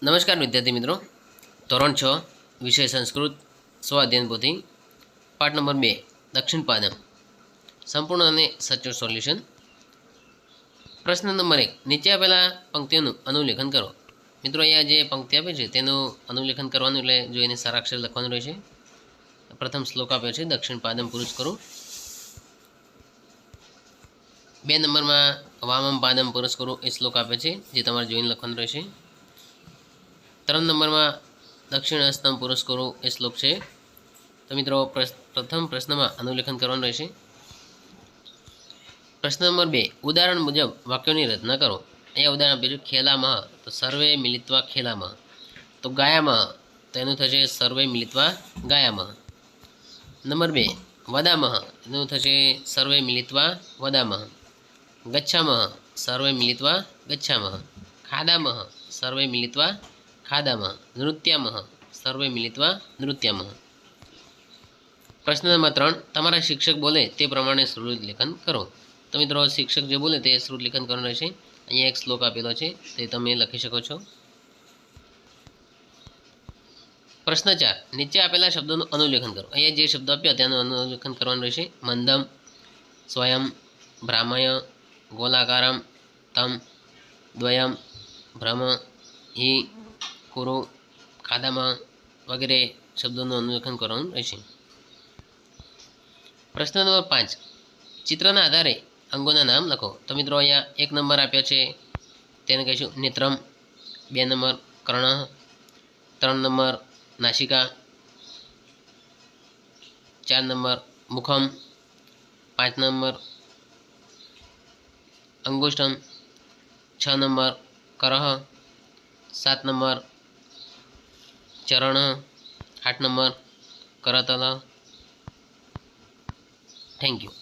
નમસ્કાર વિદ્યાર્થી મિત્રો, ધોરણ 6 વિષય સંસ્કૃત સ્વાધ્યાયન પોથી પાઠ નંબર 2 દક્ષિણ પાદમ સંપૂર્ણ અને સચોટ સોલ્યુશન. પ્રશ્ન નંબર 1, નીચે આપેલા પંક્તિઓનું અનુલેખન કરો. મિત્રો, અહીંયા જે પંક્તિ આપી છે તેનું અનુલેખન કરવાનું, એટલે જોઈને સારા અક્ષર લખવાનું રહેશે. પ્રથમ શ્લોક આપ્યો છે, દક્ષિણ પાદમ પુરુષ કરો. 2 નંબરમાં વામમ પાદમ પુરુષ કરો એ શ્લોક આપે છે, જે તમારે જોઈને લખવાનું રહેશે. 3 નંબરમાં દક્ષિણ હસ્તમ પુરુષ કરો એ શ્લોક છે. તો મિત્રો, પ્રથમ પ્રશ્નમાં અનુલેખન કરવાનું રહેશે. પ્રશ્ન નંબર 2, ઉદાહરણ મુજબ વાક્યોની રચના કરો. અહીંયા ઉદાહરણ આપ્યું છે, ખેલામાં, તો સર્વે મિલિત્વા ખેલામાં. તો ગાયામાં, તો એનું થશે સર્વે મિલિત્વા ગાયામાં. નંબર 2, વદામહ, એનું થશે સર્વે મિલિત્વા વદામહ. ગચ્છામહ, સર્વે મિલિત્વા ગચ્છામહ. ખાદામહ, સર્વે મિલિત્વા ખાદામહ. નૃત્યામહ, સર્વે મિલિત્વા નૃત્યામહ. પ્રશ્ન નંબર 3, તમારા શિક્ષક બોલે તે પ્રમાણે શ્રુત લેખન કરો. તો મિત્રો, શિક્ષક જે બોલે તે શ્રુત લેખન કરવાનું રહેશે. અહીંયા એક શ્લોક આપેલો છે, તે તમે લખી શકો છો. પ્રશ્ન 4, નીચે આપેલા શબ્દોનું અનુલેખન કરો. અહીંયા જે શબ્દો આપ્યા તેનું અનુલેખન કરવાનું રહેશે. મંદમ, સ્વયં, ભ્રામય, ગોલાકારમ, તમ, દ્વયમ, ભ્રમ, હિ, કુરુ, ખાદામાં વગેરે શબ્દોનું અનુલેખન કરવાનું રહેશે. પ્રશ્ન નંબર 5, ચિત્રના આધારે અંગોના નામ લખો. તો મિત્રો, અહીંયા 1 નંબર આપ્યો છે, તેને કહીશું નેત્રમ. 2 નંબર કર્ણ. 3 નંબર નાસિકા. 4 નંબર મુખમ. 5 નંબર અંગુષ્ઠમ. 6 નંબર કરહ. 7 નંબર ચરણ. 8 નંબર કરતલ. Thank you.